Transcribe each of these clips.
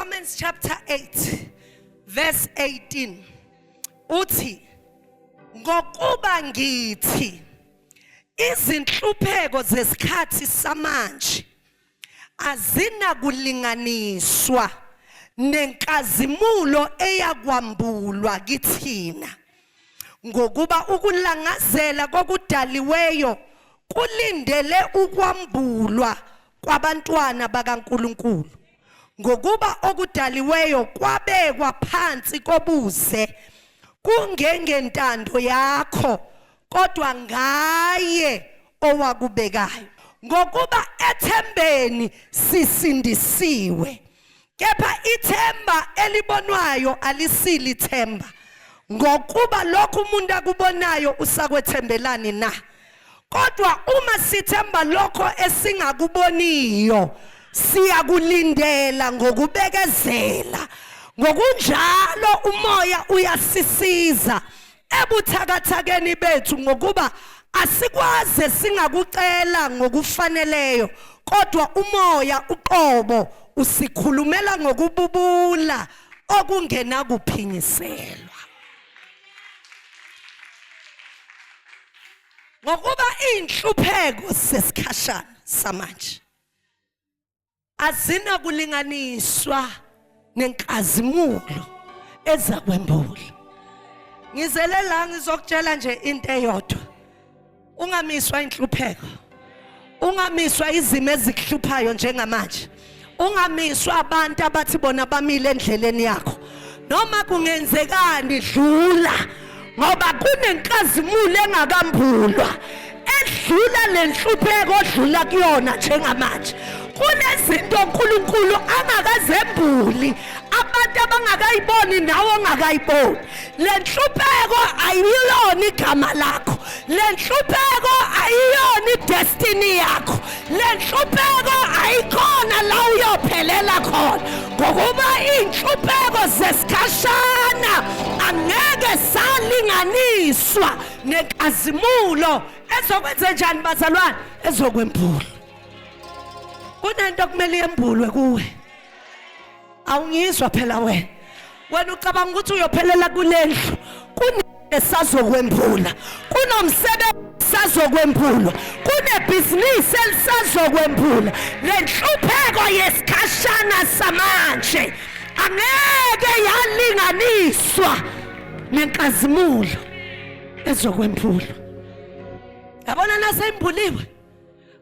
Romans chapter 8 verse 18 uthi ngokuba ngithi izinhlupheko zesikhathi samanje azinakulinganiswa nenkazimulo eyakwambulwa kithina ngokuba ukulangazela kokudaliweyo kulindele ukwambulwa kwabantwana bakaNkulunkulu ngokuba okudaliweyo kwabekwa phansi kobuze kungengentando yakho kodwa ngaye owakubekayo ngokuba ethembeni sisindisiwe kepha ithemba elibonwayo alisili themba ngokuba lokhu umuntu akubonayo usakwethembelani na kodwa uma sithemba lokho esingakuboniyo siyakulindela ngokubekezela ngokunjalo umoya uyasisiza ebuthakathakeni bethu ngokuba asikwaze singakucela ngokufaneleyo kodwa umoya uqobo usikhulumela ngokububula okungena kuphinyiselwa ngokuba inhlupheko sesikhashana samanje azina kulinganiswa nenkazimulo ezakwembula ngizelela ngizokutshela nje into eyodwa ungamiswa inhlupheko ungamiswa izimo ezikuhluphayo njengamanje ungamiswa abantu abathi bona bamile endleleni yakho noma kungenzekani dlula ngoba kunenkazimulo engakambulwa edlula lenhlupheko odlula kuyona njengamanje kunezinto uNkulunkulu angakazembuli abantu abangakayiboni nawe ongakayiboni lenhlupheko ayilona igama lakho lenhlupheko ayiyona idestiny yakho lenhlupheko ayikhona la uyophelela khona ngokuba inhlupheko zesikhashana angeke salinganiswa nenkazimulo ezokwenza njani bazalwane ezokwembula kunento kumele yembulwe kuwe awungizwa phela wena ucabanga ukuthi uyophelela kulendlu kunesazokwembula kunomsebenzi sazokwembula kunebhizinisi elisazokwembula lenhlupheko yesikhashana samanje angeke yalinganiswa nenkazimulo ezokwembula yabona nasembulwe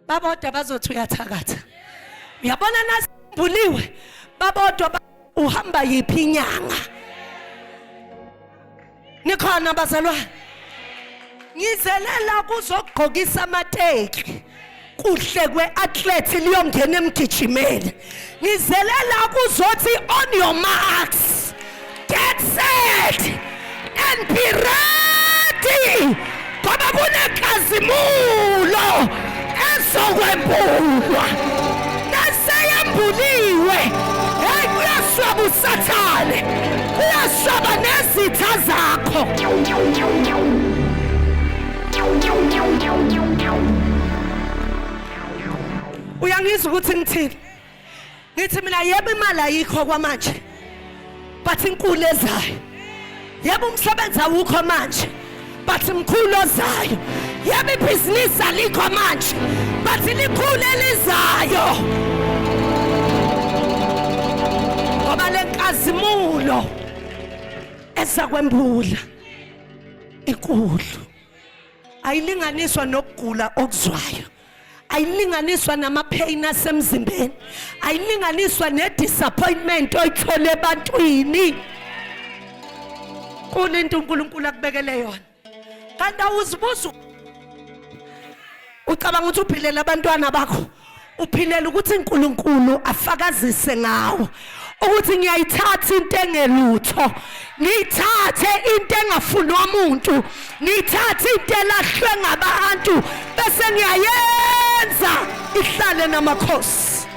babodwa bazothi uyathakatha uyabona nasimbuliwe babodwa uhamba yiphi inyanga nikhona bazalwane ngizelela kuzogqokisa amateki kuhle kweathlete liyongena emgijimeni ngizelela kuzothi on your marks get set and be ready ngoba kunenkazimulo ezokwembulwa naseyembuliwe hey kuyaswaba usathane kuyaswaba nezitha zakho uyangizwa ukuthi ngithini ngithi mina yebo imali ayikho kwamanje but inkulu ezayo yebo umsebenzi awukho manje but mkhulu ozayo yebo ibhizinisi alikho manje but likhulu elizayo ngoba lenkazimulo ezakwembula inkulu ayilinganiswa nokugula okuzwayo ayilinganiswa namapain asemzimbeni ayilinganiswa nedisappointment oyithole ebantwini kuninto uNkulunkulu akubekele yona kanti awuzibuza ucabanga ukuthi uphilela abantwana bakho uphilela ukuthi uNkulunkulu afakazise ngawo ukuthi ngiyayithatha into engelutho ngiyithathe into engafunwa umuntu ngiyithathe into elahlwe ngabantu bese ngiyayenza ihlale namakhosi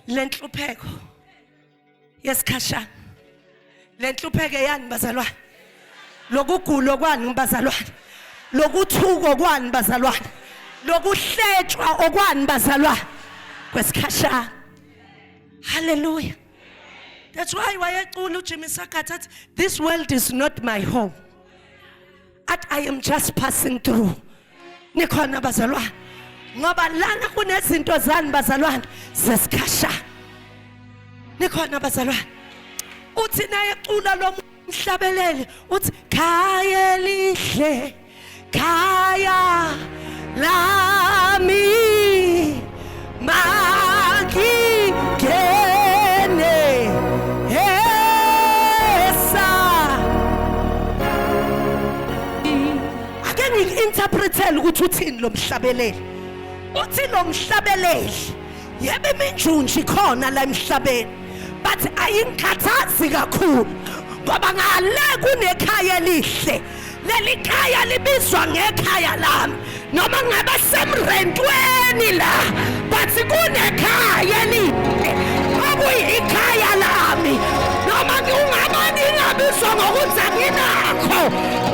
lenhlupheko yesikhashana lenhlupheko yani bazalwane lokugula kwani ngibazalwane lokuthuko kwani bazalwane lokuhletshwa okwani bazalwane kwesikhashana. Hallelujah. That's why wayecula uJimmy Sakathi athi, this world is not my home. At I am just passing through. Nikhona bazalwane. Ngoba lana kunezinto zani bazalwane zesikhashana. Nikhona bazalwane. Uthi naye ecula lo mhlabeleli uthi khaya lihle khaya lami magigene esa. Ake ngi-interpretele ukuthi uthini lo mhlabeleli. Uthi lo mhlabeleli yebe iminjunji khona la emhlabeni, but ayingikhathazi kakhulu ngoba ngale kunekhaya elihle. Leli khaya libizwa ngekhaya lami, noma ngabe semrentweni la, but kunekhaya elihle okuyikhaya lami. Noma ungabani ingabizwa ngokuthi anginakho,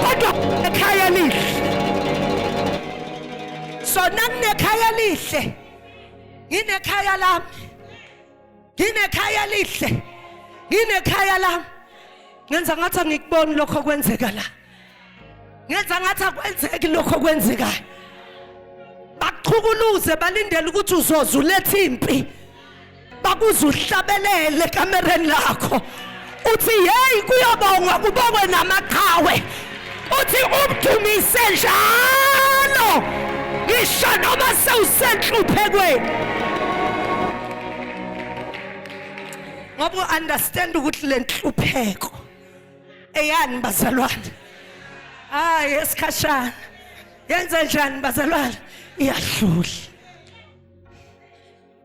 kodwa ekhaya elihle. So nanginekhaya elihle, nginekhaya lami, nginekhaya elihle, nginekhaya lami. Ngenza ngathi angikuboni lokho kwenzeka la. Ngenza ngathi akwenzeki lokho kwenzekayo. Baqhukuluze balindele ukuthi uzoza ulethe impi. Bakuze uhlabelele kamereni lakho. Uthi hey kuyabongwa kubongwe namaqhawe. Uthi umdumise njalo. Ngisho noma sewusenhluphekweni. Ngoba understand ukuthi le nhlupheko eyani bazalwane. Esikhashana. Yenze njani bazalwane? Iyadlula.